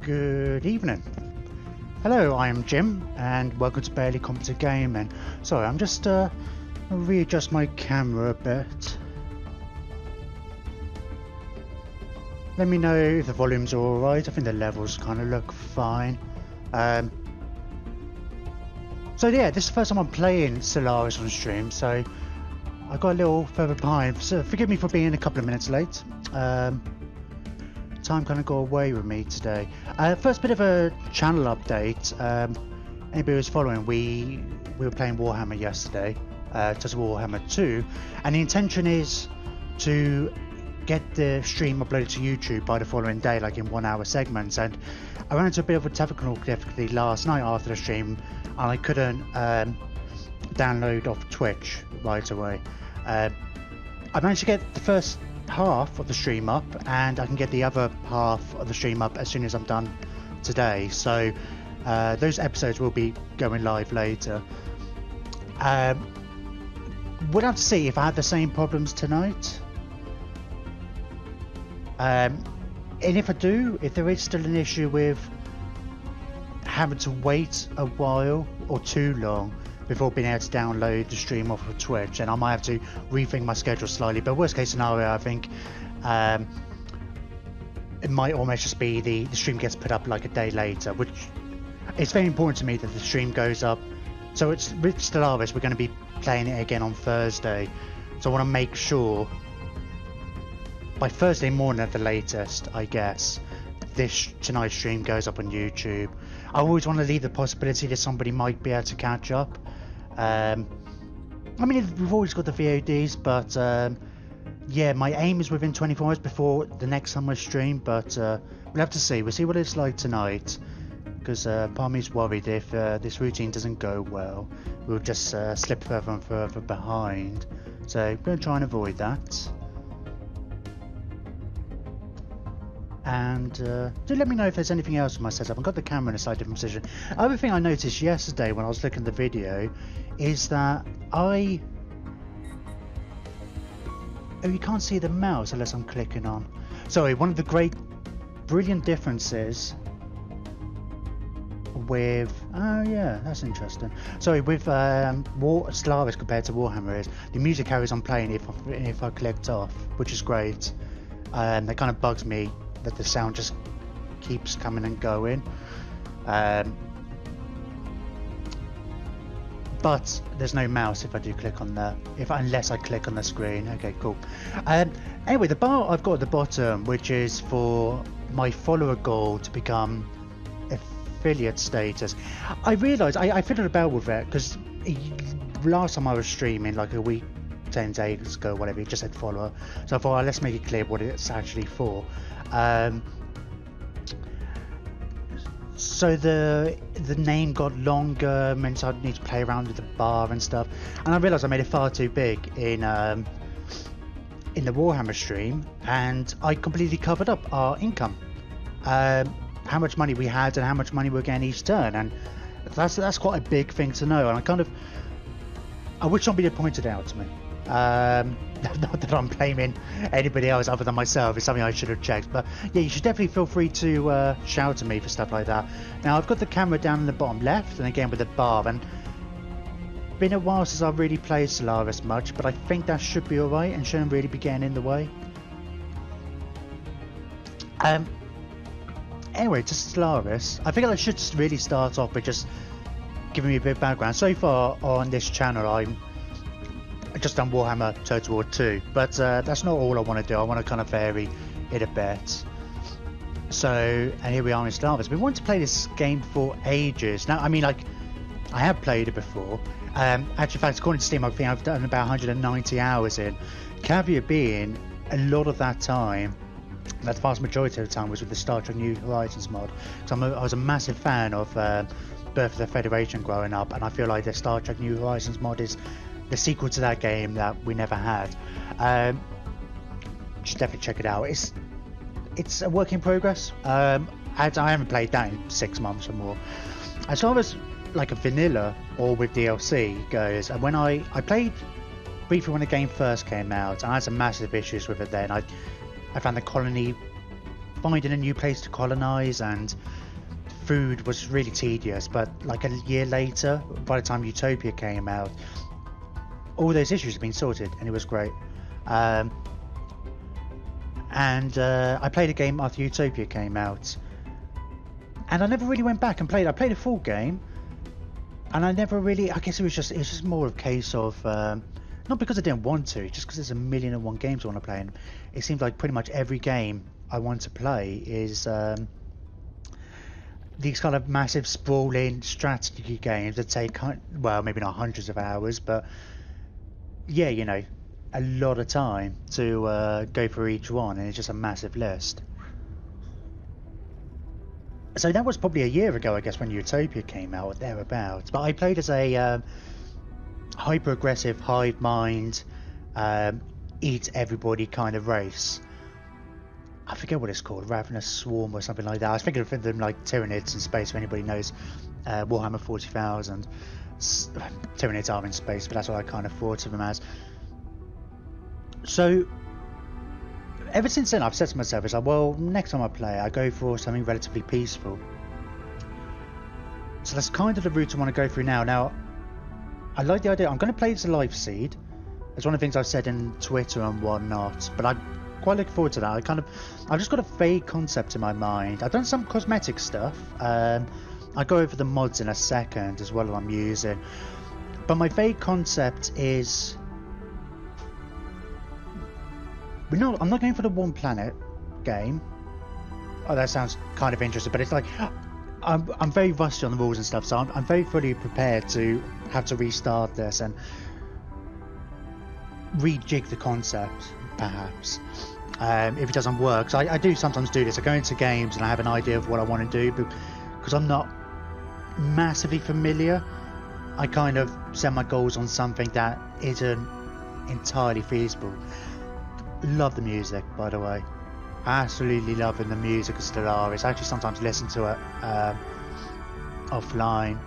Good evening. Hello, I am Jim, and welcome to Barely Competent Gaming. Sorry, I'm just I'll readjust my camera a bit. Let me know if the volumes are alright. I think the levels kind of look fine. So yeah, this is the first time I'm playing Stellaris on stream, so I got a little further behind. So forgive me for being a couple of minutes late. Time kind of got away with me today. First bit of a channel update. Anybody who's following, we were playing Warhammer yesterday, just Warhammer 2, and the intention is to get the stream uploaded to YouTube by the following day, like in 1 hour segments. And I ran into a bit of a technical difficulty last night after the stream, and I couldn't download off Twitch right away. I managed to get the first half of the stream up, and I can get the other half of the stream up as soon as I'm done today. So those episodes will be going live later. We'll have to see if I have the same problems tonight. And if I do, if there is still an issue with having to wait a while or too long before being able to download the stream off of Twitch, and I might have to rethink my schedule slightly. But worst case scenario, I think it might almost just be the stream gets put up like a day later, which it's very important to me that the stream goes up. So it's with Stellaris, we're going to be playing it again on Thursday, so I want to make sure by Thursday morning at the latest, I guess, tonight's stream goes up on YouTube. I always want to leave the possibility that somebody might be able to catch up. I mean, we've always got the VODs, but yeah, my aim is within 24 hours before the next summer stream, but we'll have to see. We'll see what it's like tonight, because part of me is worried if this routine doesn't go well, we'll just slip further and further behind. So I'm going to try and avoid that. And do let me know if there's anything else with my setup. I've got the camera in a slightly different position. Other thing I noticed yesterday when I was looking at the video is that oh, you can't see the mouse unless I'm clicking on. Sorry, one of the great, brilliant differences with oh yeah, that's interesting. Sorry, with Stellaris compared to Warhammer is the music carries on playing if I clicked off, which is great. That kind of bugs me that the sound just keeps coming and going, but there's no mouse if I do click on that, unless I click on the screen. Okay, cool. Anyway, the bar I've got at the bottom, which is for my follower goal to become affiliate status, I realised I fiddled about with it because last time I was streaming, like a week 10 days ago, whatever, it just said follower, so I thought, let's make it clear what it's actually for. So the name got longer, meant I need to play around with the bar and stuff, and I realised I made it far too big in the Warhammer stream, and I completely covered up our income, how much money we had and how much money we were getting each turn, and that's quite a big thing to know. And I wish somebody had pointed it out to me. Not that I'm blaming anybody else other than myself, it's something I should have checked, but yeah, you should definitely feel free to shout at me for stuff like that. Now I've got the camera down in the bottom left, and again with the bar, and been a while since I've really played Stellaris much, but I think that should be alright and shouldn't really be getting in the way. Anyway, to Stellaris, I think I should really start off by just giving me a bit of background. So far on this channel I just done Warhammer Total War 2, but that's not all I want to do. I want to kind of vary it a bit. So, and here we are in Stellaris. We wanted to play this game for ages. Now, I mean, like, I have played it before. Actually, in fact, according to Steam, I think I've done about 190 hours in. Caveat being, a lot of that time, that vast majority of the time, was with the Star Trek New Horizons mod. So I was a massive fan of Birth of the Federation growing up, and I feel like the Star Trek New Horizons mod is the sequel to that game that we never had. Should definitely check it out. It's a work in progress. I haven't played that in 6 months or more. As far as like a vanilla or with DLC goes, and when I played briefly when the game first came out, and I had some massive issues with it then. I found the colony, finding a new place to colonize, and food was really tedious, but like a year later, by the time Utopia came out, all those issues have been sorted, and it was great. I played a game after Utopia came out, and I never really went back and played. I played a full game, and I never really. I guess it was just more of a case of not because I didn't want to, just because there's 1,000,001 games I want to play, and it seems like pretty much every game I want to play is these kind of massive sprawling strategy games that take, well, maybe not hundreds of hours, but yeah, you know, a lot of time to go through each one, and it's just a massive list. So that was probably a year ago, I guess, when Utopia came out, or thereabouts. But I played as a hyper-aggressive, hive mind, eat everybody kind of race. I forget what it's called, Ravenous Swarm or something like that. I was thinking of them like Tyranids in space, if anybody knows Warhammer 40,000. Tyranids are in space, but that's what I kind of thought of them as. So, ever since then, I've said to myself, it's like, well, next time I play, I go for something relatively peaceful. So that's kind of the route I want to go through now. Now, I like the idea. I'm going to play as a life seed. It's one of the things I've said in Twitter and whatnot, but I'm quite looking forward to that. I've just got a vague concept in my mind. I've done some cosmetic stuff. I'll go over the mods in a second as well that I'm using. But my vague concept is... I'm not going for the one planet game. Oh, that sounds kind of interesting, but it's like... I'm very rusty on the rules and stuff, so I'm very fully prepared to have to restart this and rejig the concept, perhaps, if it doesn't work. So I do sometimes do this. I go into games and I have an idea of what I want to do, but because I'm not massively familiar, I kind of set my goals on something that isn't entirely feasible. Love the music, by the way. Absolutely loving the music of Stellaris. I actually sometimes listen to it offline.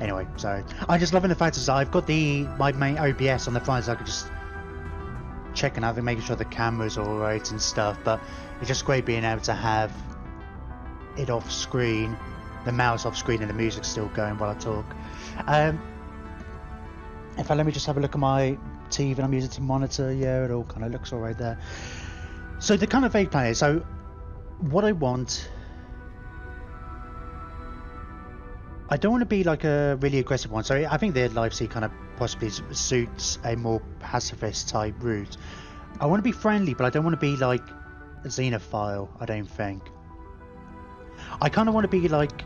Anyway, so I'm just loving the fact that I've got my main OBS on the front, so I could just check and have it, making sure the camera's alright and stuff. But it's just great being able to have it off screen, the mouse off screen, and the music still going while I talk. In fact, let me just have a look at my TV I'm using to monitor. Yeah, it all kind of looks alright there. So the kind of vague plan is, so what I want, I don't want to be like a really aggressive one, so I think the Life Seed kind of possibly suits a more pacifist type route. I want to be friendly, but I don't want to be like a xenophile, I don't think. I kind of want to be like,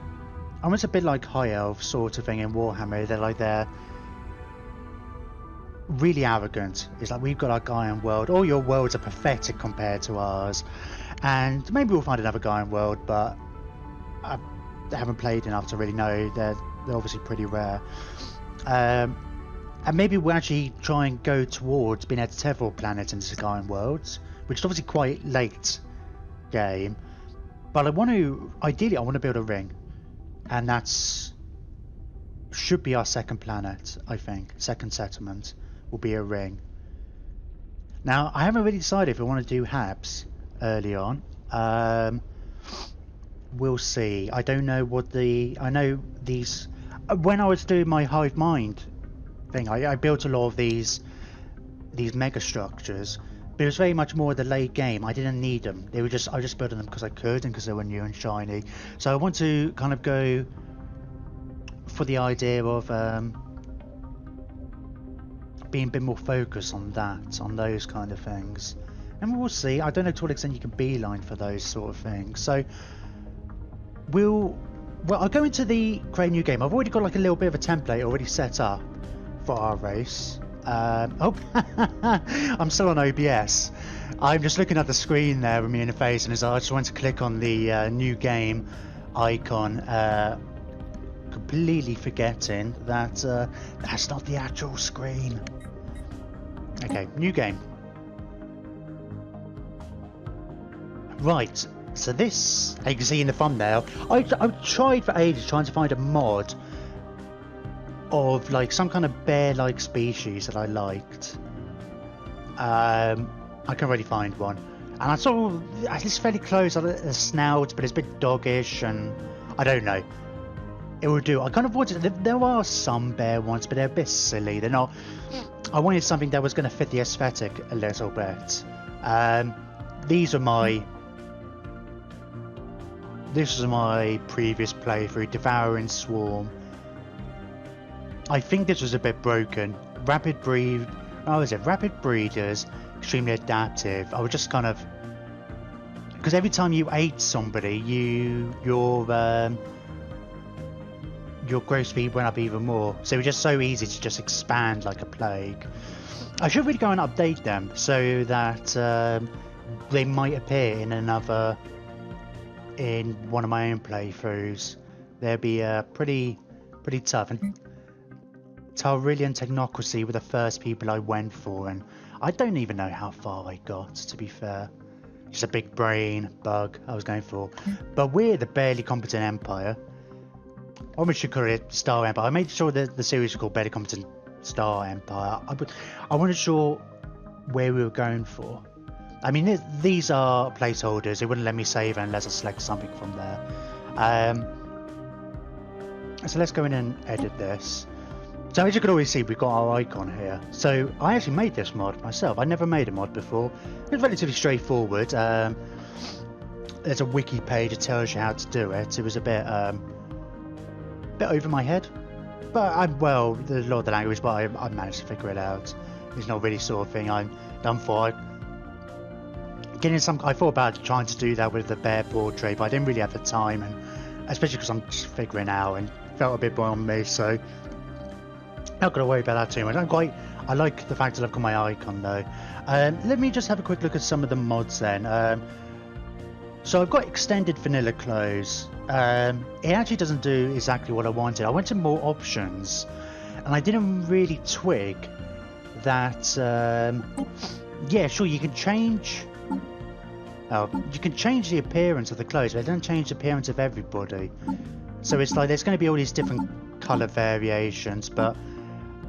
almost a bit like High Elf sort of thing in Warhammer. They're really arrogant. It's like, we've got our Gaian world, all your worlds are pathetic compared to ours, and maybe we'll find another Gaian world, but I haven't played enough to really know. They're obviously pretty rare, and maybe we'll actually try and go towards being able to several planets into the Gaian worlds, which is obviously quite late game, but ideally I want to build a ring, and that's should be our second planet. I think second settlement will be a ring. Now, I haven't really decided if I want to do Habs early on. We'll see. I don't know what I know these... When I was doing my hive mind thing, I built a lot of these mega structures, but it was very much more the late game. I didn't need them. I just built them because I could and because they were new and shiny. So I want to kind of go for the idea of being a bit more focused on those kind of things, and we'll see. I don't know to what extent you can beeline for those sort of things. So I'll go into the create new game. I've already got like a little bit of a template already set up for our race. Oh, I'm still on OBS. I'm just looking at the screen there with me in the face, and I just want to click on the new game icon, completely forgetting that that's not the actual screen. Okay, new game. Right, so this, as you can see in the thumbnail, I've tried for ages trying to find a mod of like some kind of bear-like species that I liked. I can't really find one. And I saw it's fairly close on the snout, but it's a bit doggish, and I don't know. It would do. I kind of wanted. There are some bear ones, but they're a bit silly. They're not. I wanted something that was going to fit the aesthetic a little bit. These are my. This was my previous playthrough, Devouring Swarm. I think this was a bit broken. Rapid breed. Oh, is it rapid breeders? Extremely adaptive. I was just kind of. Because every time you ate somebody, your growth speed went up even more. So it was just so easy to just expand like a plague. I should really go and update them so that they might appear in one of my own playthroughs. They'd be pretty tough. And Taurian Technocracy were the first people I went for, and I don't even know how far I got, to be fair. Just a big brain bug I was going for. But we're the barely competent empire. I almost should call it Star Empire. I made sure that the series was called Barely Competent Star Empire. I wasn't sure where we were going for. I mean, these are placeholders. It wouldn't let me save unless I select something from there. So let's go in and edit this. So as you can always see, we've got our icon here. So I actually made this mod myself. I never made a mod before. It's relatively straightforward. There's a wiki page that tells you how to do it. It was a bit over my head, but there's a lot of the language, but I managed to figure it out. It's not really sort of thing I'm done for. I thought about trying to do that with the bear portrait, but I didn't really have the time, and especially because I'm just figuring out and felt a bit beyond me, so not gonna worry about that too much. I like the fact that I've got my icon though. Let me just have a quick look at some of the mods then. So I've got extended vanilla clothes. It actually doesn't do exactly what I wanted. I wanted more options, and I didn't really twig that. Yeah, sure, you can change. You can change the appearance of the clothes, but it doesn't change the appearance of everybody. So it's like there's going to be all these different color variations, but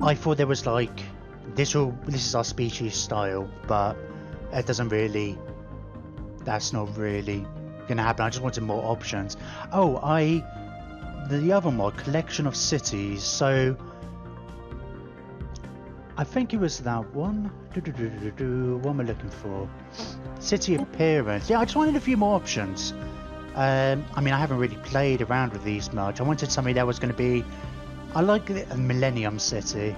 I thought there was like this is our species style, but it doesn't really. That's not really gonna happen. I just wanted more options. Oh, the other mod, collection of cities. So I think it was that one. What am I looking for? City appearance. Yeah, I just wanted a few more options. I mean, I haven't really played around with these much. I wanted something that was going to be. I like a Millennium City.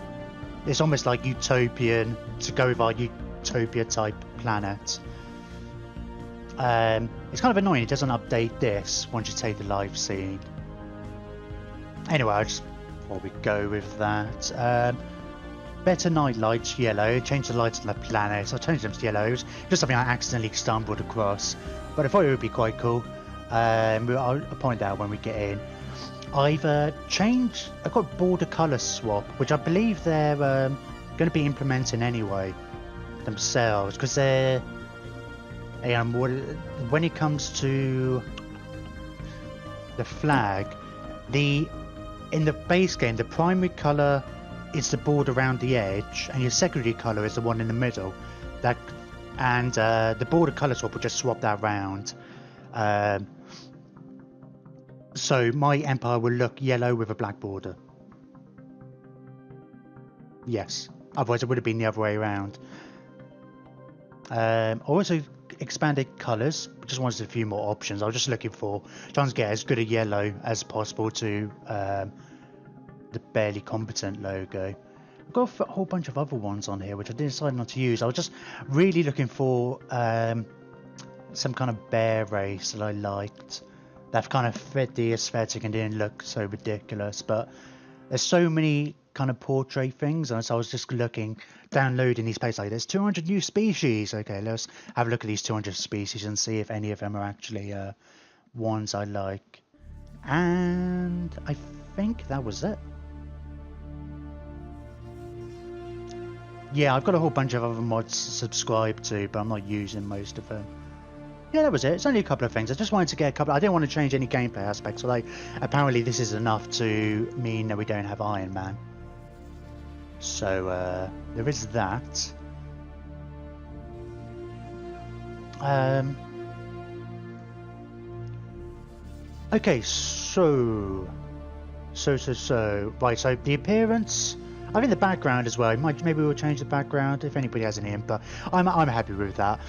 It's almost like utopian, to go with our utopia type planet. It's kind of annoying it doesn't update this once you take the live scene. Anyway, I just thought we'd go with that. Better night lights, yellow. Change the lights on the planet. So I changed them to yellow. It was just something I accidentally stumbled across, but I thought it would be quite cool. I'll point out when we get in. I've got border color swap, which I believe they're going to be implementing anyway themselves, because they're. When it comes to the flag, in the base game, the primary color is the border around the edge, and your secondary color is the one in the middle. The border color swap will just swap that round. So my empire will look yellow with a black border. Yes, otherwise it would have been the other way around. Also expanded colours, just wanted a few more options. I was just looking for trying to get as good a yellow as possible to the barely competent logo. I've got a whole bunch of other ones on here which I decided not to use. I was just really looking for some kind of bear race that I liked, that kind of fit the aesthetic and didn't look so ridiculous. But there's so many kind of portrait things, and so I was just downloading these places. Like, there's 200 new species. Okay, let's have a look at these 200 species and see if any of them are actually ones I like. And I think that was it. Yeah, I've got a whole bunch of other mods subscribed to, but I'm not using most of them. Yeah, that was it. It's only a couple of things. I just wanted to get a couple. I didn't want to change any gameplay aspects. Although apparently this is enough to mean that we don't have Iron Man. So there is that. Okay, so right, so the appearance, I think the background as well, maybe we'll change the background if anybody has any input. I'm happy with that.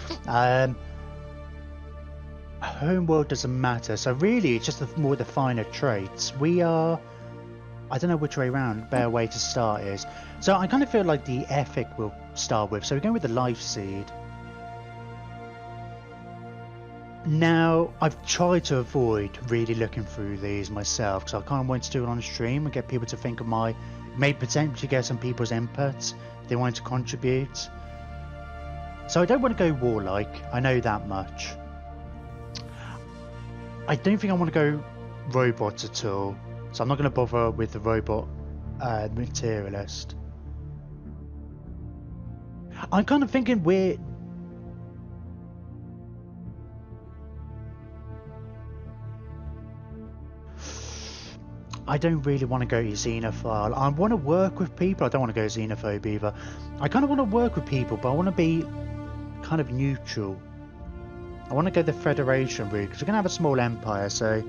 Homeworld doesn't matter, so really it's just more the finer traits. We are, I don't know which way around, better way to start is. So I kind of feel like the ethic we'll start with, so we're going with the life seed. Now, I've tried to avoid really looking through these myself, because I kind of want to do it on stream and get people to think of may potentially get some people's inputs if they wanted to contribute. So I don't want to go warlike, I know that much. I don't think I want to go robots at all, so I'm not going to bother with the robot materialist. I'm kind of thinking I don't really want to go xenophile. I want to work with people. I don't want to go xenophobe either. I kind of want to work with people, but I want to be kind of neutral. I want to go the Federation route because we're going to have a small empire, so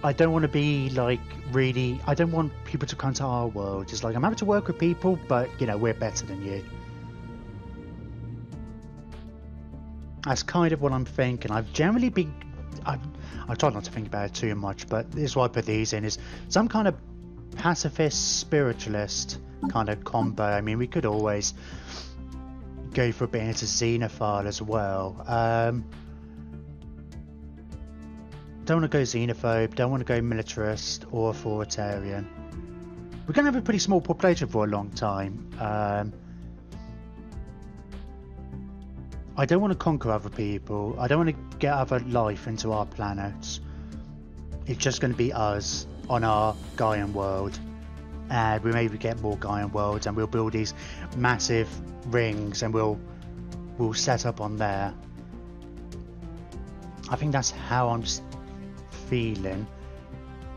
I don't want to be like really. I don't want people to come to our world. It's like I'm happy to work with people, but you know, we're better than you. That's kind of what I'm thinking. I've generally been. I try not to think about it too much, but this is why I put these in, is some kind of pacifist spiritualist kind of combo. I mean, we could always go for a bit into xenophile as well. Don't want to go xenophobe, don't want to go militarist or authoritarian. We're going to have a pretty small population for a long time. I don't want to conquer other people. I don't want to get other life into our planets. It's just going to be us on our Gaian world. And we maybe get more Gaian worlds and we'll build these massive rings and we'll set up on there. I think that's how I'm feeling.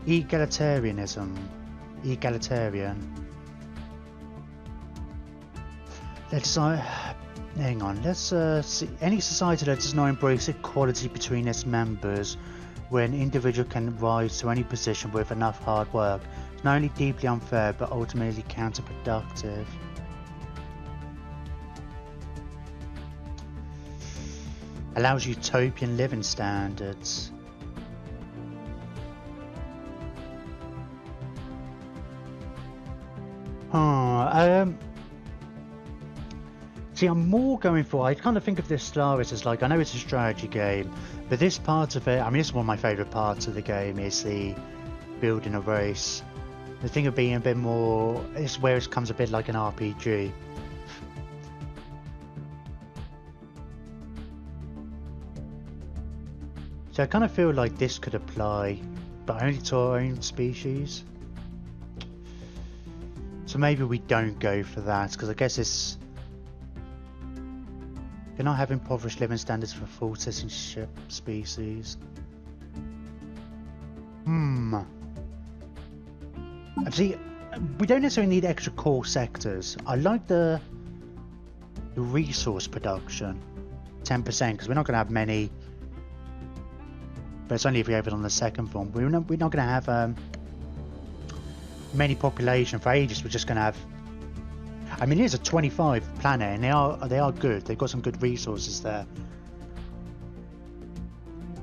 Egalitarianism. Egalitarian. Let's hang on, let's see. Any society that does not embrace equality between its members, where an individual can rise to any position with enough hard work, is not only deeply unfair but ultimately counterproductive. Allows utopian living standards. See, I'm more going for, I kind of think of this Stellaris as like, I know it's a strategy game, but this part of it, I mean, this is one of my favourite parts of the game, is the building a race. The thing of being a bit more, it's where it comes a bit like an RPG. So I kind of feel like this could apply, but only to our own species. So maybe we don't go for that, because I guess it's... You're not having impoverished living standards for full citizenship species. See, we don't necessarily need extra core sectors. I like the resource production, 10%, because we're not going to have many. But it's only if we have it on the second form. We're not going to have many population for ages. We're just going to have. I mean, it is a 25 planet, and they are good. They've got some good resources there.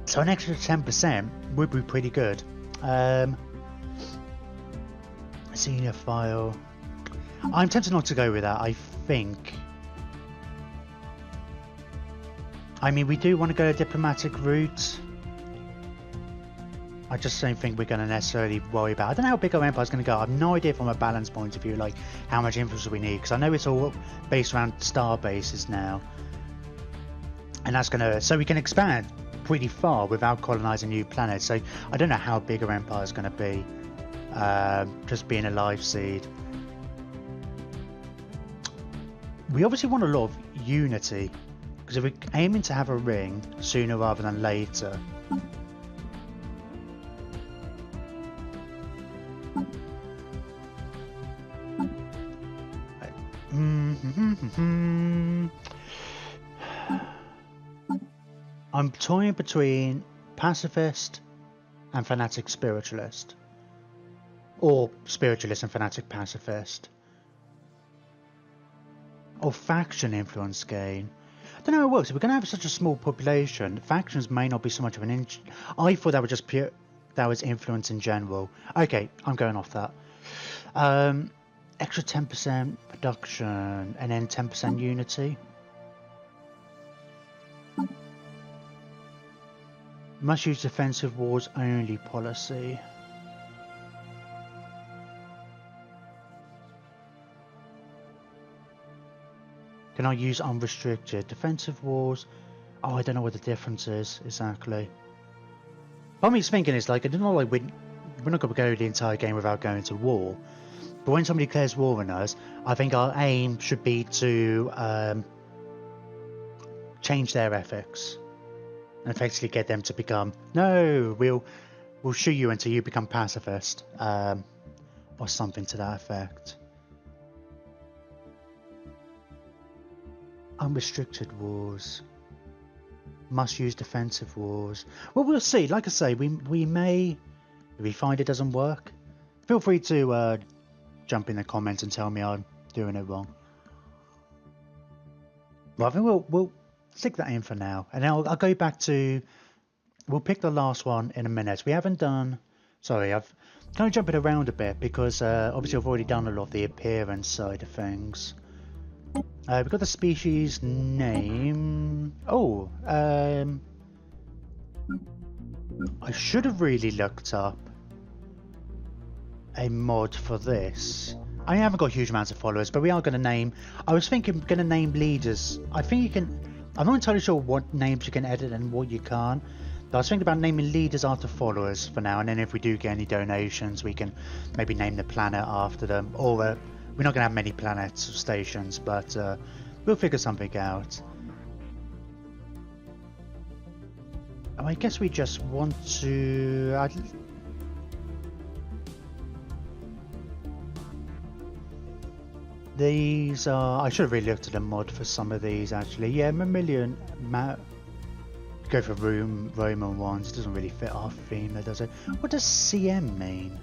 So an extra 10% would be pretty good. Senior file. I'm tempted not to go with that. I think. I mean, we do want to go a diplomatic route. I just don't think we're going to necessarily worry about. I don't know how big our empire's going to go. I have no idea from a balance point of view, like how much influence we need, because I know it's all based around star bases now, and that's going to, so we can expand pretty far without colonizing new planets. So I don't know how big our empire is going to be, just being a life seed. We obviously want a lot of unity, because if we're aiming to have a ring sooner rather than later. I'm toying between pacifist and fanatic spiritualist. Or spiritualist and fanatic pacifist. Or faction influence gain. I don't know how it works. If we're going to have such a small population, factions may not be so much of an I thought that was just pure... That was influence in general. Okay, I'm going off that. Extra 10% production and then 10% unity. Must use defensive wars only policy. Can I use unrestricted? Defensive wars? Oh, I don't know what the difference is exactly. What I'm thinking is like, I don't know, like we're not going to go the entire game without going to war. But when somebody declares war on us, I think our aim should be to change their ethics. And effectively get them to become, no, we'll shoot you until you become pacifist. Or something to that effect. Unrestricted wars. Must use defensive wars. Well, we'll see. Like I say, we may, if we find it doesn't work, feel free to jump in the comments and tell me I'm doing it wrong. Well, I think we'll stick that in for now, and then I'll go back to. We'll pick the last one in a minute. We haven't done. Sorry, I've kind of jumping around a bit because obviously I've already done a lot of the appearance side of things. We've got the species name. Oh, I should have really looked up a mod for this. I haven't got huge amounts of followers, but we are going to name. I was thinking going to name leaders. I think you can. I'm not entirely sure what names you can edit and what you can't. But I was thinking about naming leaders after followers for now, and then if we do get any donations, we can maybe name the planet after them, or we're not going to have many planets or stations, but we'll figure something out. Oh, I guess we just want to... These are... I should have really looked at a mod for some of these, actually. Yeah, Mammalian... Go for Roman ones. It doesn't really fit our theme, does it? What does CM mean?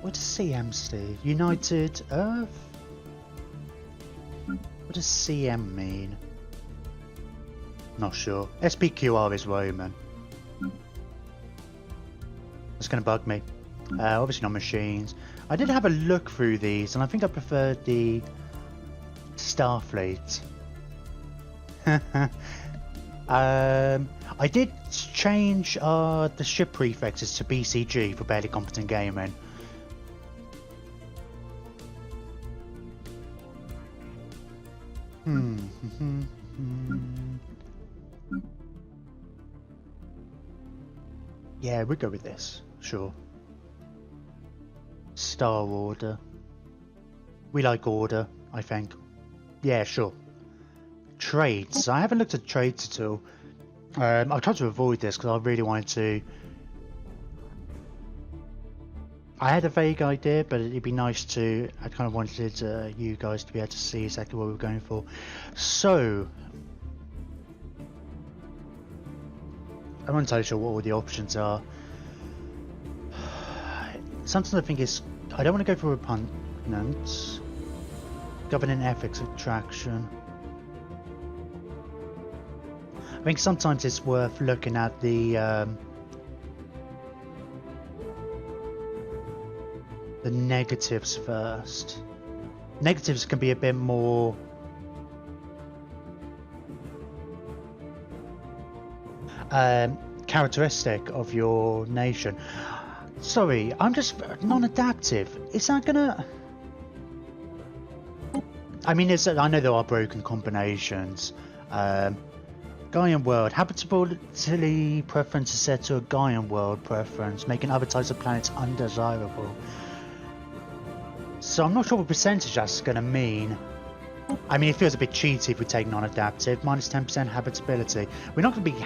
What does CM stand? United Earth? What does CM mean? Not sure. SPQR is Roman. That's going to bug me. Obviously not machines. I did have a look through these, and I think I preferred the Starfleet. I did change the ship prefixes to BCG for barely competent gaming. Yeah, we'll go with this. Sure. Star Order. We like order, I think. Yeah, sure. Trades. I haven't looked at trades at all. I'll try to avoid this because I really wanted to. I had a vague idea, but it'd be nice to. I kind of wanted you guys to be able to see exactly what we were going for. So, I'm not entirely sure what all the options are. Something I think is. I don't want to go for repugnance. Governing ethics attraction. I think sometimes it's worth looking at the negatives first. Negatives can be a bit more characteristic of your nation. Sorry, I'm just non-adaptive. Is that gonna... I mean, I know there are broken combinations. Gaian world. Habitability preference is set to a Gaian world preference, making other types of planets undesirable. So I'm not sure what percentage that's going to mean. I mean, it feels a bit cheaty if we take non-adaptive. Minus 10% habitability. We're not going to be...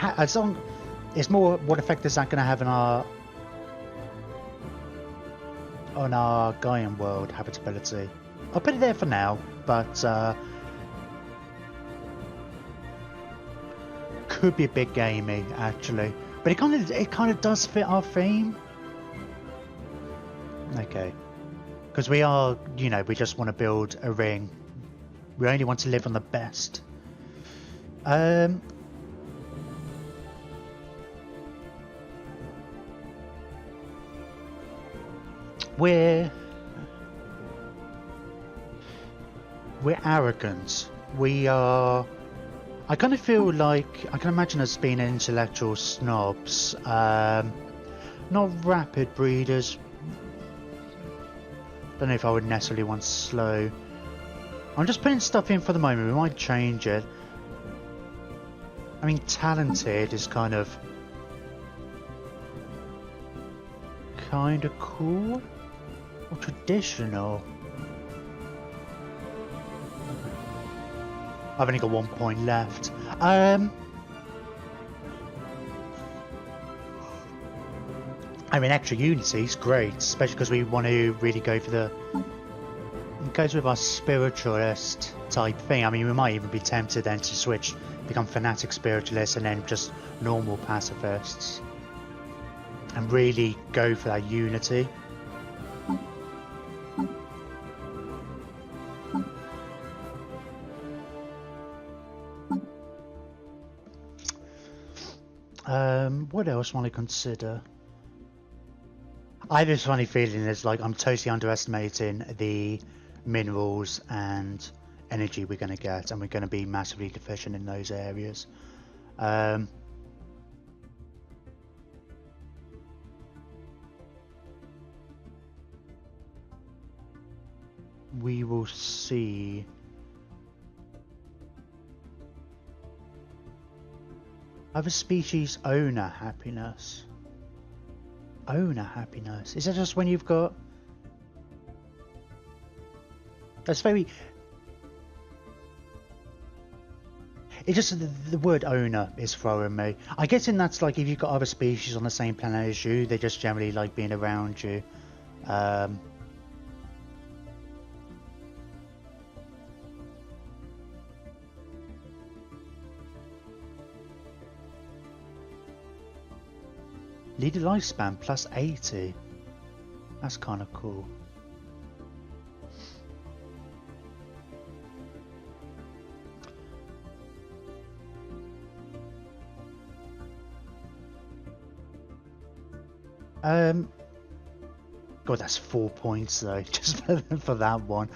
it's more what effect is that going to have on our Gaian world habitability. I'll put it there for now, but could be a bit gamey actually, but it kind of does fit our theme. Okay, because we are, you know, we just want to build a ring. We only want to live on the best. We're arrogant. We are. I kind of feel like I can imagine us being intellectual snobs, not rapid breeders. Don't know if I would necessarily want slow. I'm just putting stuff in for the moment. We might change it. I mean, talented is kind of cool or traditional. I've only got 1 point left. I mean, extra unity is great, especially because we want to really go for the... It goes with our spiritualist type thing. I mean, we might even be tempted then to switch, become fanatic spiritualists and then just normal pacifists. And really go for that unity. What else want to consider? I have this funny feeling it's like I'm totally underestimating the minerals and energy we're going to get, and we're going to be massively deficient in those areas. We will see. Other species owner happiness. Owner happiness. Is that just when you've got... That's very... It's just the word owner is throwing me. I guess that's like if you've got other species on the same planet as you, they just generally like being around you. Leader lifespan plus 80. That's kind of cool. God, that's 4 points though, just for that one.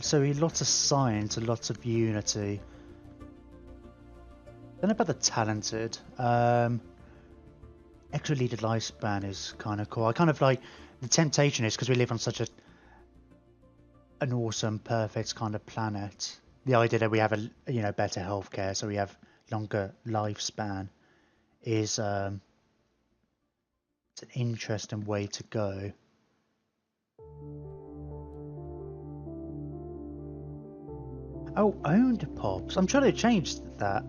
So lots of science and lots of unity. Then about the talented. Extra leader lifespan is kind of cool. I kind of like the temptation is because we live on such an awesome, perfect kind of planet. The idea that we have a better healthcare, so we have longer lifespan, is it's an interesting way to go. Oh, owned pops. I'm trying to change that.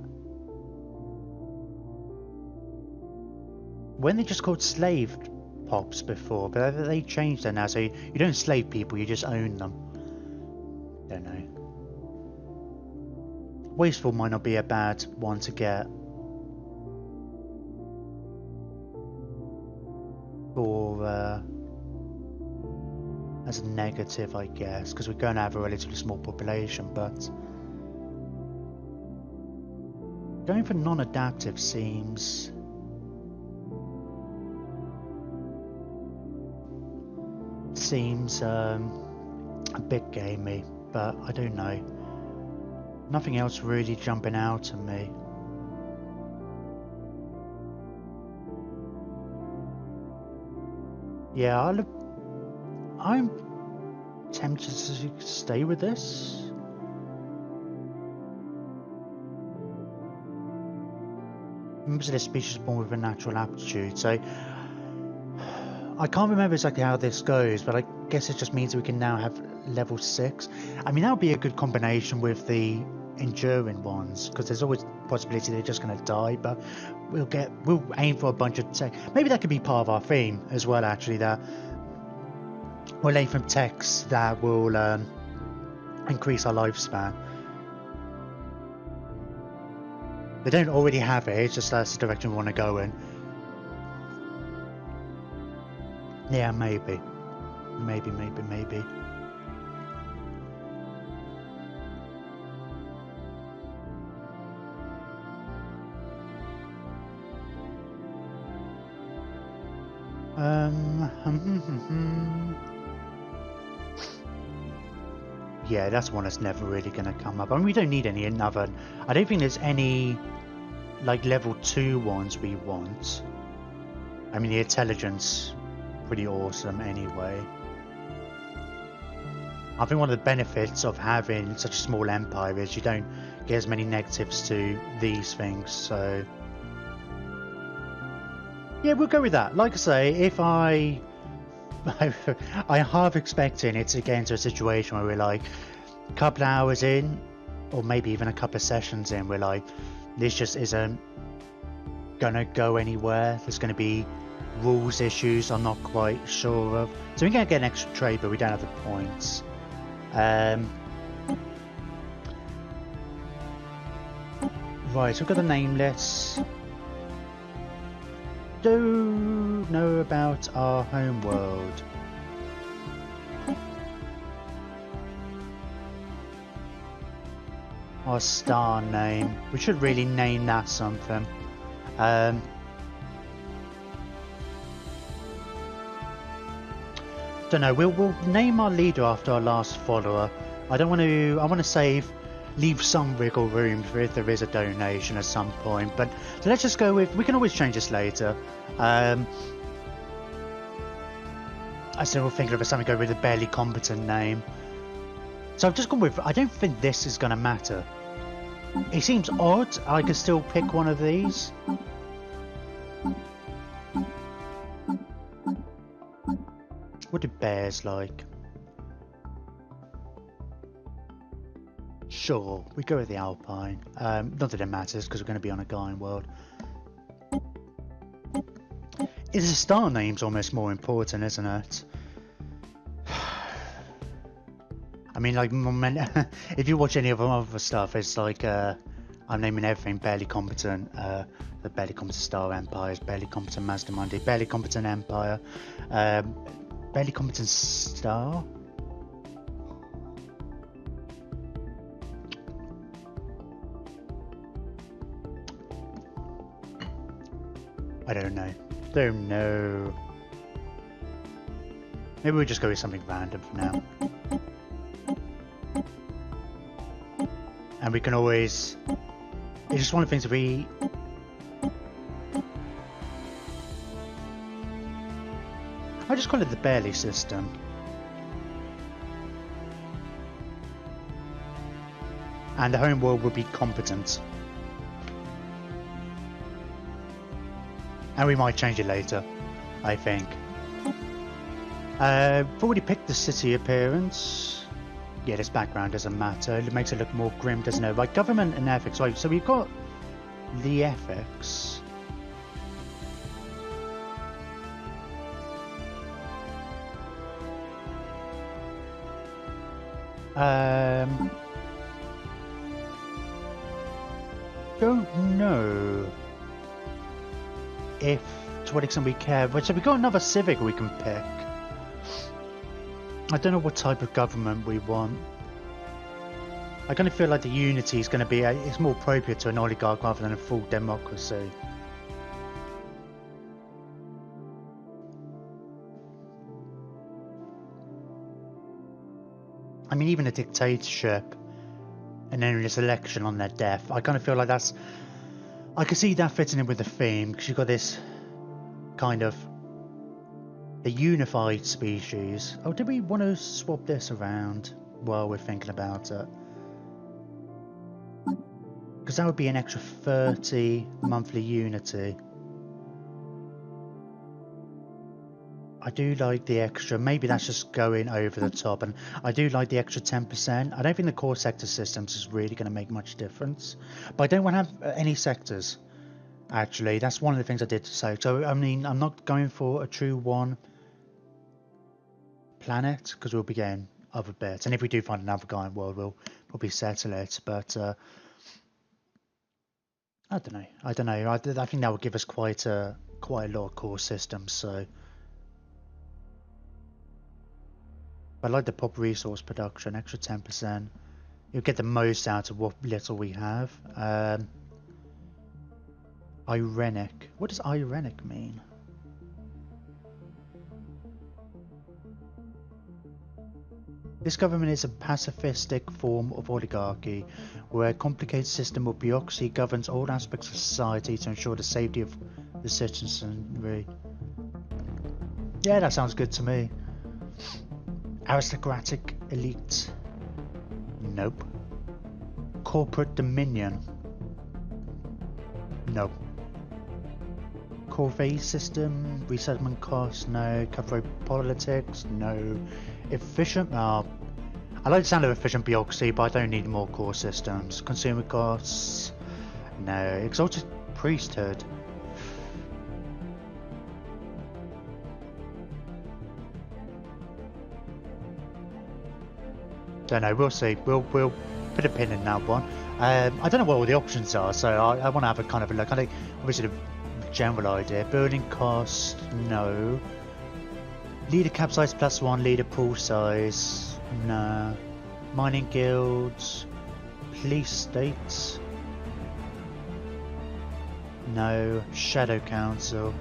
When they just called slave pops before, but they changed that now, so you don't slave people, you just own them. Don't know. Wasteful might not be a bad one to get. Or as a negative, I guess, because we're going to have a relatively small population, but going for non-adaptive seems a bit gamey, but I don't know. Nothing else really jumping out at me. Yeah, I'm tempted to stay with this. Members of this species are born with a natural aptitude, so I can't remember exactly how this goes, but I guess it just means we can now have level 6. I mean, that would be a good combination with the enduring ones, because there's always a possibility they're just going to die, but we'll aim for a bunch of tech. Maybe that could be part of our theme as well, actually, that we'll aim for techs that will increase our lifespan. They don't already have it, it's just that's the direction we want to go in. Yeah, maybe. Maybe. Yeah, that's one that's never really going to come up. I mean, we don't need any another. I don't think there's any like level 2 ones we want. I mean, the intelligence, pretty awesome anyway. I think one of the benefits of having such a small empire is you don't get as many negatives to these things, so yeah, we'll go with that. Like I say, if I half expecting it to get into a situation where we're like a couple of hours in, or maybe even a couple of sessions in, we're like, this just isn't gonna go anywhere. There's gonna be rules issues I'm not quite sure of. So we're gonna get an extra trade, but we don't have the points. Right, so we've got the name list. Don't know about our home world. Our star name. We should really name that something. Don't know. We'll name our leader after our last follower. I don't want to. I want to leave some wiggle room for if there is a donation at some point. But so let's just go with. We can always change this later. I still thinking of something. Go with a barely competent name. So I've just gone with. I don't think this is going to matter. It seems odd. I could still pick one of these. What do bears like? Sure, we go with the Alpine. Not that it matters because we're going to be on a Gaian world. The star name's almost more important, isn't it? I mean, like, if you watch any of our other stuff, it's like I'm naming everything barely competent. The barely competent Star Empires, barely competent Mazdamundi, barely competent Empire, barely competent Star. I don't know. Don't know. Maybe we'll just go with something random for now. And we can always... It's just one of the things that we... I just call it the barely system. And the home world will be competent. And we might change it later, I think. I've already picked the city appearance. Yeah, this background doesn't matter. It makes it look more grim, doesn't it? Like government and ethics. Right, so we've got the ethics. Don't know if to what extent we care. But so we've got another civic we can pick. I don't know what type of government we want. I kind of feel like the unity is going to be it's more appropriate to an oligarch rather than a full democracy. I mean, even a dictatorship and then this election on their death, I kind of feel like that's... I can see that fitting in with the theme, because you've got this kind of a unified species. Oh, did we want to swap this around while we're thinking about it? Because that would be an extra 30 monthly unity. I do like the extra, maybe that's just going over the top, and I do like the extra 10%. I don't think the core sector systems is really going to make much difference, but I don't want to have any sectors, actually. That's one of the things I did say. So, I mean, I'm not going for a true one planet, because we'll be getting other bits. And if we do find another guy in world, we'll probably settle it. But I don't know. I think that would give us quite a lot of core systems. So, I like the pop resource production, extra 10%. You'll get the most out of what little we have. Irenic. What does irenic mean? This government is a pacifistic form of oligarchy, where a complicated system of bureaucracy governs all aspects of society to ensure the safety of the citizenry. Yeah, that sounds good to me. Aristocratic elite. Nope. Corporate dominion. Nope. Corvée system. Resettlement costs. No. Cutthroat politics. No. Efficient. I like the sound of efficient bureaucracy, but I don't need more core systems. Consumer costs. No. Exalted priesthood. Don't know. We'll see. We'll put a pin in that one. I don't know what all the options are, so I want to have a kind of a look. I think obviously the general idea. Building cost. No. Leader cap size +1. Leader pool size. No. Mining guilds. Police states. No. Shadow council.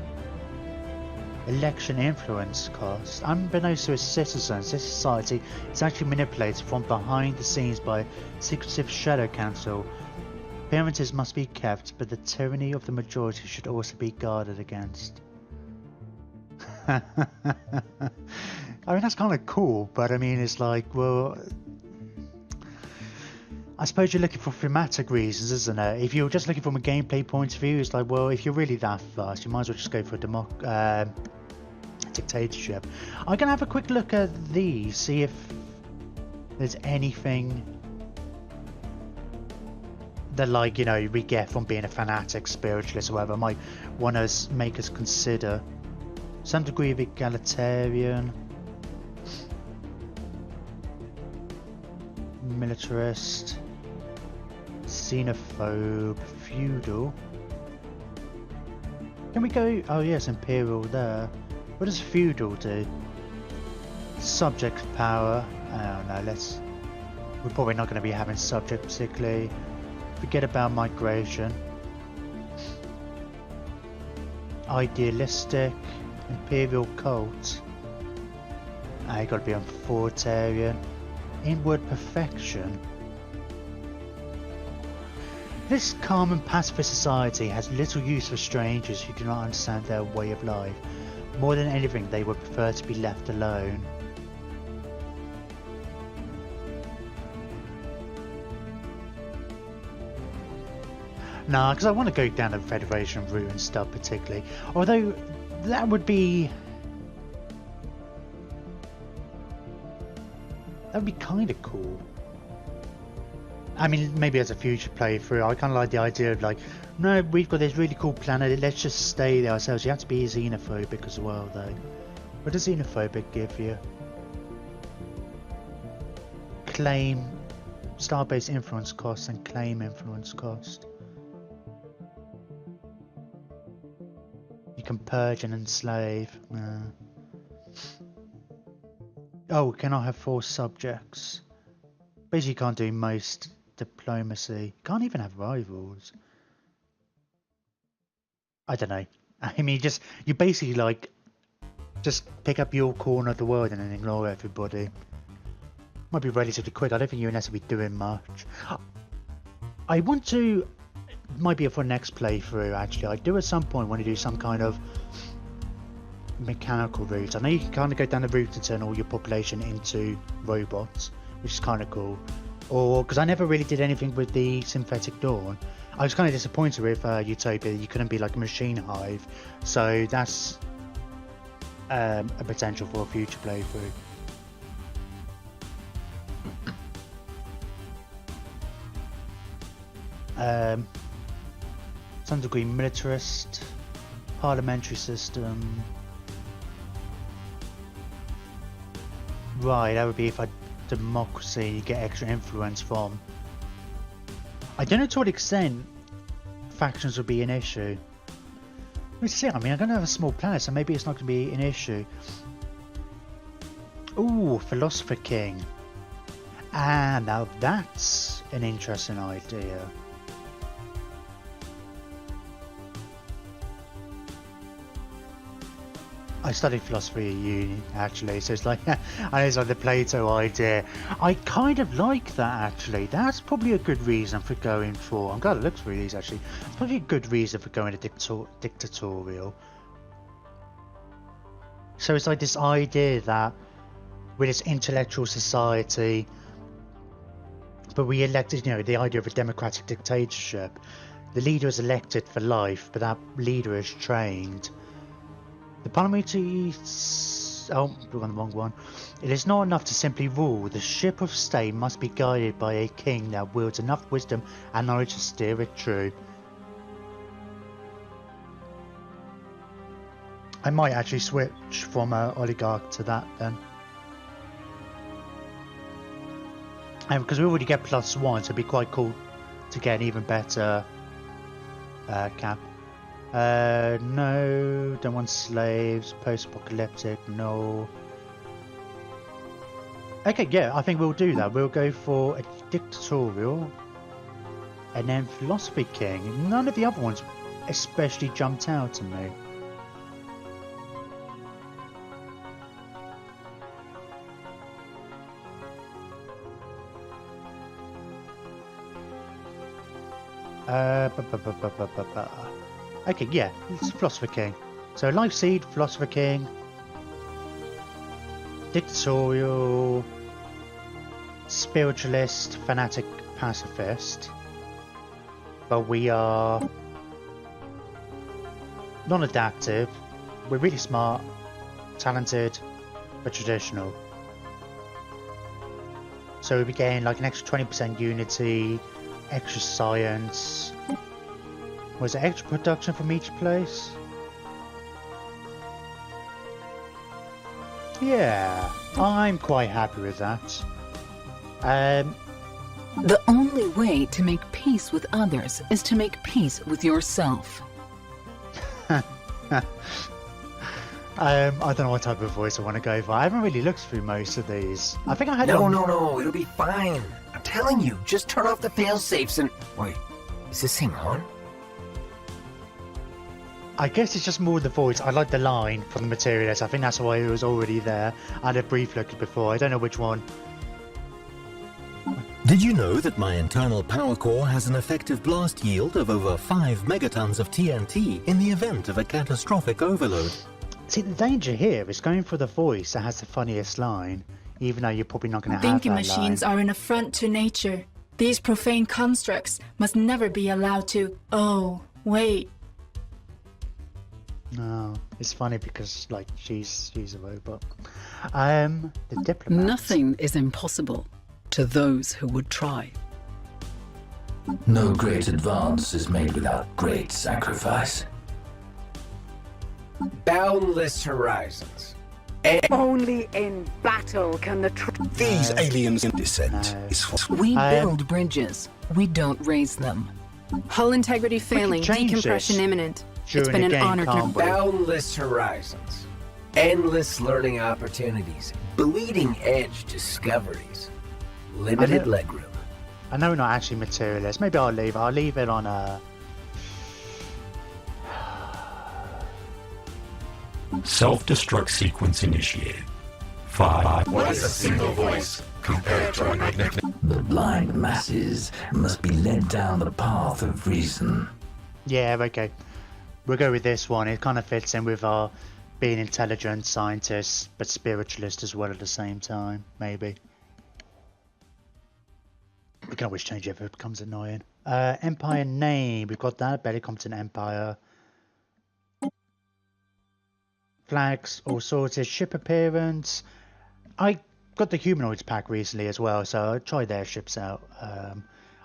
Election influence cost. Unbeknownst to its citizens, this society is actually manipulated from behind the scenes by a secretive shadow council. Appearances must be kept, but the tyranny of the majority should also be guarded against. I mean, that's kind of cool, but I mean, it's like, well, I suppose you're looking for thematic reasons, isn't it? If you're just looking from a gameplay point of view, it's like, well, if you're really that fast, you might as well just go for a dictatorship. I'm gonna have a quick look at these, see if there's anything that, like, you know, we get from being a fanatic, spiritualist, or whatever, might want to make us consider some degree of egalitarian, militarist, xenophobe, feudal. Can we go? Oh yes, imperial there. What does feudal do? Subject power. Oh no, we're probably not going to be having subject particularly. Forget about migration. Idealistic. Imperial cult. You got to be authoritarian. Inward perfection. This calm and pacifist society has little use for strangers who do not understand their way of life. More than anything, they would prefer to be left alone. Nah, because I want to go down the Federation route and stuff particularly. Although, that would be kind of cool. I mean, maybe as a future playthrough, I kind of like the idea of like, no, we've got this really cool planet, let's just stay there ourselves. You have to be xenophobic as well, though. What does xenophobic give you? Claim, star-based influence cost and claim influence cost. You can purge and enslave. Oh, can I have 4 subjects? Basically, you can't do most diplomacy. Can't even have rivals. I don't know. I mean, you basically like just pick up your corner of the world and then ignore everybody. Might be relatively quick. I don't think you're necessarily doing much. I want to. Might be for next playthrough. Actually, I do at some point want to do some kind of mechanical route. I know you can kind of go down the route and turn all your population into robots, which is kind of cool. Or because I never really did anything with the Synthetic Dawn. I was kind of disappointed with Utopia. You couldn't be like a machine hive, so that's a potential for a future playthrough. Some degree militarist, parliamentary system. Right, that would be if I democracy you get extra influence from. I don't know to what extent factions will be an issue. We'll see. I mean, I'm going to have a small planet, so maybe it's not going to be an issue. Ooh, Philosopher King. Ah, now that's an interesting idea. I studied philosophy at uni, actually, so it's like, it's like the Plato idea. I kind of like that, actually. That's probably a good reason for going for... I'm glad I looked through these, actually. It's probably a good reason for going to dictatorial. So it's like this idea that with this intellectual society, but we elected, you know, the idea of a democratic dictatorship. The leader is elected for life, but that leader is trained. The parliamentary... Oh, we're on the wrong one. It is not enough to simply rule. The ship of state must be guided by a king that wields enough wisdom and knowledge to steer it true. I might actually switch from oligarch to that then. Because we already get +1, so it'd be quite cool to get an even better cap. No, don't want slaves, post-apocalyptic, no. Okay, yeah, I think we'll do that. We'll go for a dictatorial and then philosophy king. None of the other ones especially jumped out to me. Okay, yeah, it's Philosopher King. So Life Seed, Philosopher King, Dictatorial, Spiritualist, Fanatic, Pacifist. But we are non-adaptive, we're really smart, talented, but traditional. So we gain like an extra 20% unity, extra science. Was it extra production from each place? Yeah, I'm quite happy with that. The only way to make peace with others is to make peace with yourself. I don't know what type of voice I want to go for. I haven't really looked through most of these. I think I had... No, it'll be fine. I'm telling you, just turn off the fail-safes and... Wait, is this thing on? I guess it's just more the voice. I like the line from the Materialist. I think that's why it was already there. I had a brief look before. I don't know which one. Did you know that my internal power core has an effective blast yield of over 5 megatons of TNT in the event of a catastrophic overload? See, the danger here is going for the voice that has the funniest line, even though you're probably not going to have that Thinking machines line. are an affront to nature. These profane constructs must never be allowed to... Oh, wait. No, it's funny because, like, she's a robot. The diplomat. Nothing is impossible to those who would try. No great advance is made without great sacrifice. Boundless horizons. Only in battle can the These aliens in descent is We build bridges, we don't raise them. Hull integrity failing, change decompression this imminent. during It's been the an game, honor can't to... we? Boundless horizons. Endless learning opportunities. Bleeding edge discoveries. Limited legroom. I know we're not actually Materialist. Maybe I'll leave it on a... Self-destruct sequence initiated. 5. What is a single voice compared to a magnetic? The blind masses must be led down the path of reason. Yeah, okay. We'll go with this one. It kind of fits in with our being intelligent scientists, but spiritualist as well at the same time, maybe. We can always change it if it becomes annoying. Empire name, we've got that. Barely competent empire. Flags, all sorted. Ship appearance. I got the humanoids pack recently as well, so I tried their ships out.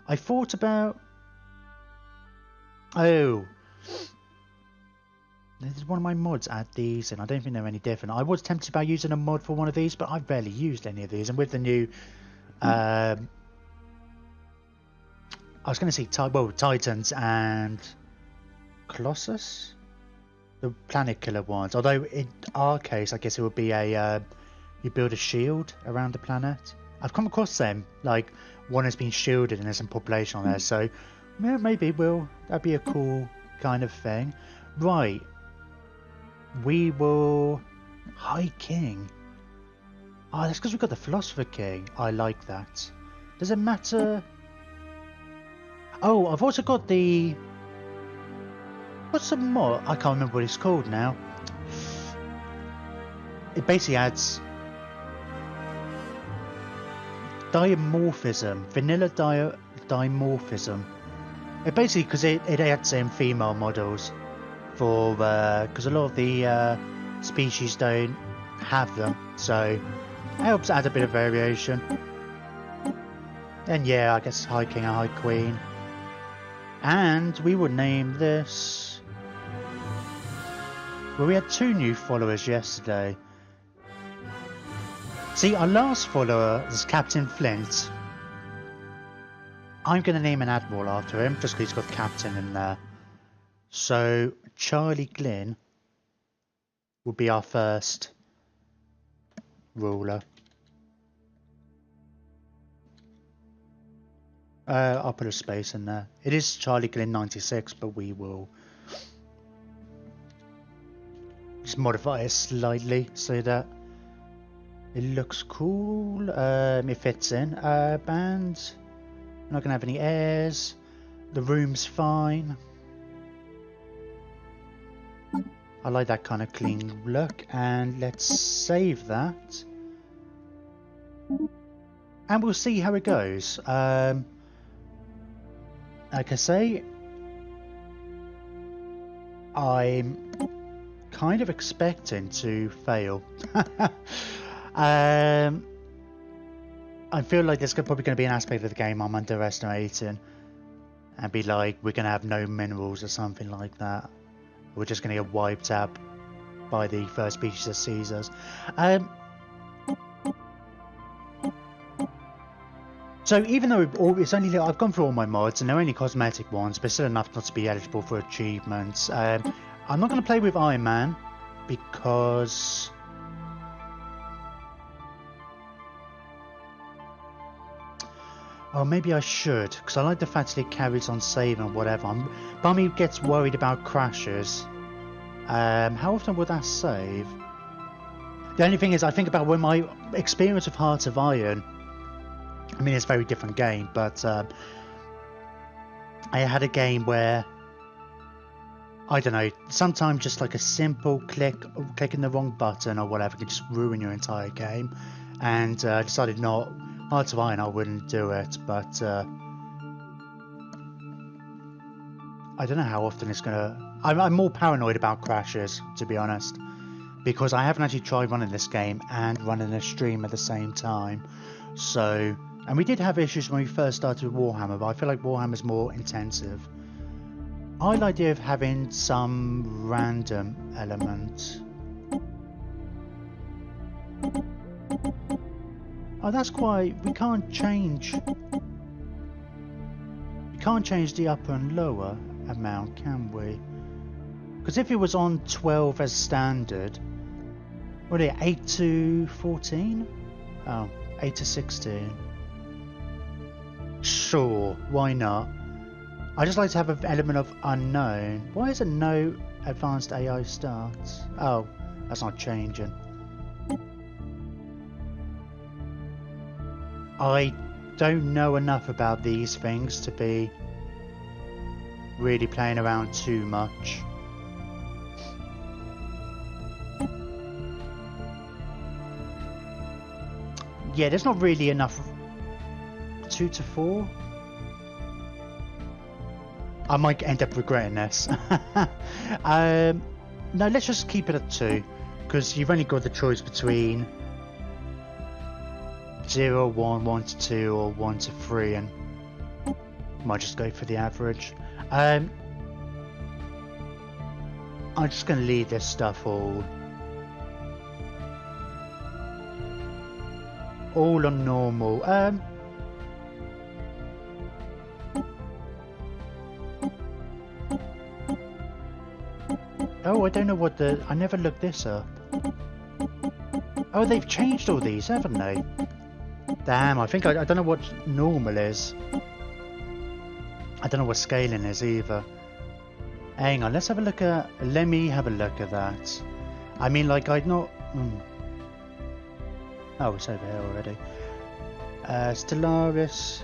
I thought about... Oh. Did one of my mods add these and I don't think they're any different. I was tempted about using a mod for one of these, but I've barely used any of these. And with the new I was going to say Titans and Colossus, the planet killer ones. Although in our case, I guess it would be a you build a shield around the planet. I've come across them, like one has been shielded and there's some population on there. So yeah, maybe that'd be a cool kind of thing. Right, we will High King. Oh, that's because we've got the Philosopher King. I like that. Does it matter? Oh, I've also got the... What's the mod? I can't remember what it's called now. It basically adds... dimorphism. Vanilla dimorphism. It basically, because it adds in female models. For... because a lot of the species don't have them. So... it helps add a bit of variation. And yeah, I guess High King and High Queen. And we would name this... Well, we had 2 new followers yesterday. See, our last follower is Captain Flint. I'm going to name an admiral after him, just because he's got Captain in there. So, Charlie Glynn will be our first ruler. I'll put a space in there. It is Charlie Glynn 96, but we will just modify it slightly so that it looks cool. It fits in. Band. We're not going to have any airs. The room's fine. I like that kind of clean look. And let's save that. And we'll see how it goes. Like I say, I'm kind of expecting to fail. I feel like there's probably going to be an aspect of the game I'm underestimating. And be like, we're going to have no minerals or something like that. We're just going to get wiped out by the first species that sees us. So even though it's only, I've gone through all my mods and they're only cosmetic ones, but still enough not to be eligible for achievements. I'm not going to play with Iron Man because oh, maybe I should, because I like the fact that it carries on saving and whatever. Bummy gets worried about crashes. How often would that save? The only thing is, I think about when my experience of Heart of Iron. I mean, it's a very different game, but I had a game where, I don't know, sometimes just like a simple clicking the wrong button or whatever could just ruin your entire game. And I decided not, Heart of Iron, I wouldn't do it, but I don't know how often it's gonna... I'm more paranoid about crashes, to be honest, because I haven't actually tried running this game and running a stream at the same time. So... And we did have issues when we first started with Warhammer, but I feel like Warhammer's more intensive. I like the idea of having some random element. Oh, that's quite... We can't change... We can't change the upper and lower amount, can we? Because if it was on 12 as standard... What are they, 8 to 14? Oh, 8 to 16. Sure, why not? I just like to have an element of unknown. Why is it no advanced AI starts? Oh, that's not changing. I don't know enough about these things to be really playing around too much. Yeah, there's not really enough. 2 to 4. I might end up regretting this. No, let's just keep it at 2, because you've only got the choice between 0, 1, 1 to 2, or 1 to 3, and might just go for the average. I'm just going to leave this stuff all on normal. Oh, I don't know what I never looked this up. Oh, they've changed all these, haven't they? Damn, I think I don't know what normal is. I don't know what scaling is either. Hang on, let's have a look at... Let me have a look at that. I mean, like, I'd not... Oh, it's over here already. Stellaris...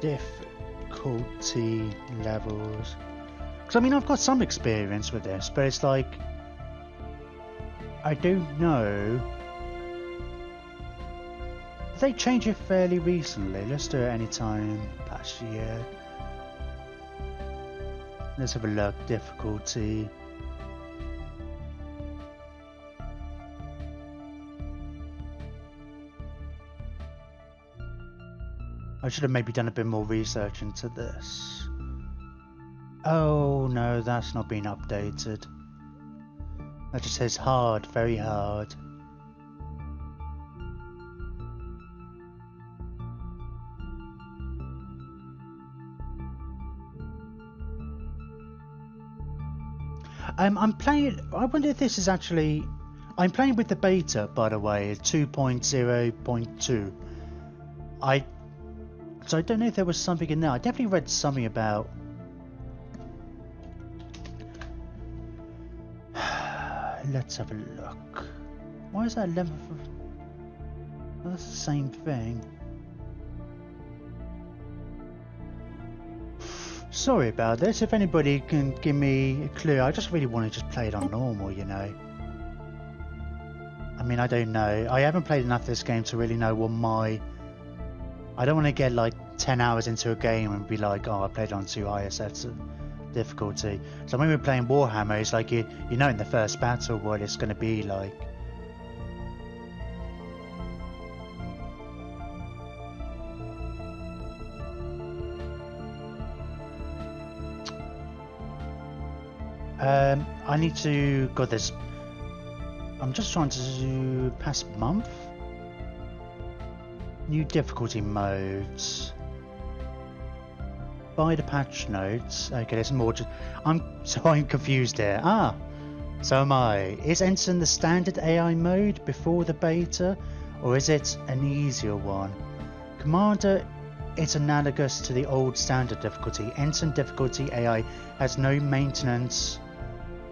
Difficulty levels... Because, I mean, I've got some experience with this, but it's like... I don't know... Did they change it fairly recently? Let's do it anytime past year. Let's have a look. Difficulty. I should have maybe done a bit more research into this. Oh no, that's not been updated. That just says hard, very hard. I'm playing... I wonder if this is actually... I'm playing with the beta, by the way, 2.0.2. So I don't know if there was something in there. I definitely read something about... Let's have a look. Why is that 11th of... Well, that's the same thing. Sorry about this. If anybody can give me a clue, I just really want to just play it on normal, you know. I mean, I don't know. I haven't played enough of this game to really know what my... I don't want to get like 10 hours into a game and be like, oh, I played on too high a set of difficulty. So when we're playing Warhammer, it's like you know in the first battle what it's going to be like. I need to got this. I'm just trying to pass a month. New difficulty modes. Buy the patch notes. Okay, there's more. I'm confused here. Ah, so am I. Is Ensign the standard AI mode before the beta, or is it an easier one? Commander, it's analogous to the old standard difficulty. Ensign difficulty AI has no maintenance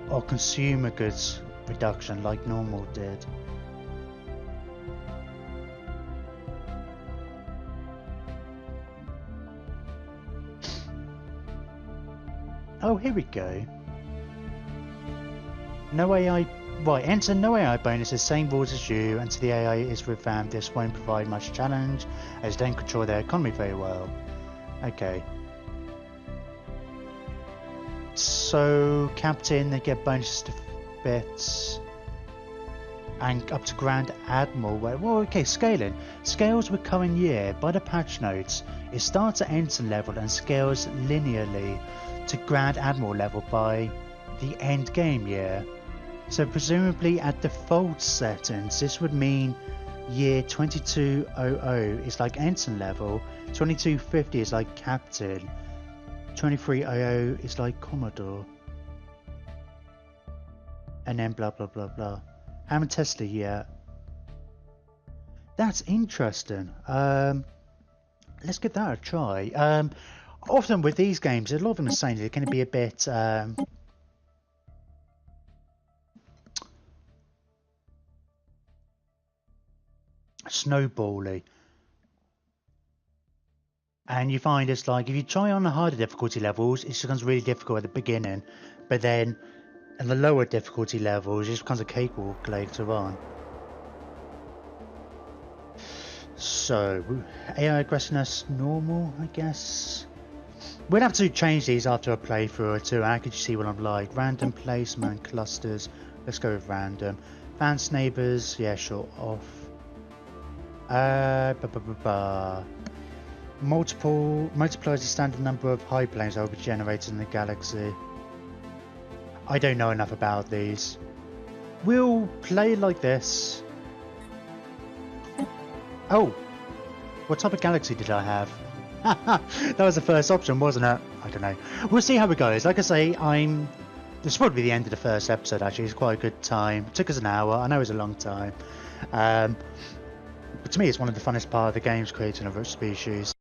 or consumer goods reduction like normal did. Oh, here we go. No AI. Right, enter no AI bonuses, same rules as you. Until the AI is revamped, this won't provide much challenge, as they don't control their economy very well. Okay. So, Captain, they get bonuses to bits. And up to Grand Admiral. Well, okay, scaling. Scales with current year. By the patch notes, it starts at Ensign level and scales linearly to Grand Admiral level by the end game year. So presumably at default settings, this would mean year 2200 is like Ensign level, 2250 is like Captain, 2300 is like Commodore, and then blah blah blah blah. Haven't tested it yet. That's interesting. Let's give that a try. Often with these games, a lot of them are saying they're going to be a bit snowbally, and you find it's like if you try on the harder difficulty levels, it becomes really difficult at the beginning, but then at the lower difficulty levels, it just becomes a cakewalk later on. So, AI aggressiveness normal, I guess. We'll have to change these after a playthrough or two. How could you see what I'm like? Random placement, clusters. Let's go with random. Advanced neighbors, yeah, sure, off. Multiplies the standard number of high planes that will be generated in the galaxy. I don't know enough about these. We'll play like this. Oh, what type of galaxy did I have? That was the first option, wasn't it? I don't know. We'll see how it goes. Like I say, this will probably be the end of the first episode, actually. It's quite a good time. It took us an hour. I know it was a long time. But to me, it's one of the funnest part of the games, creating a species.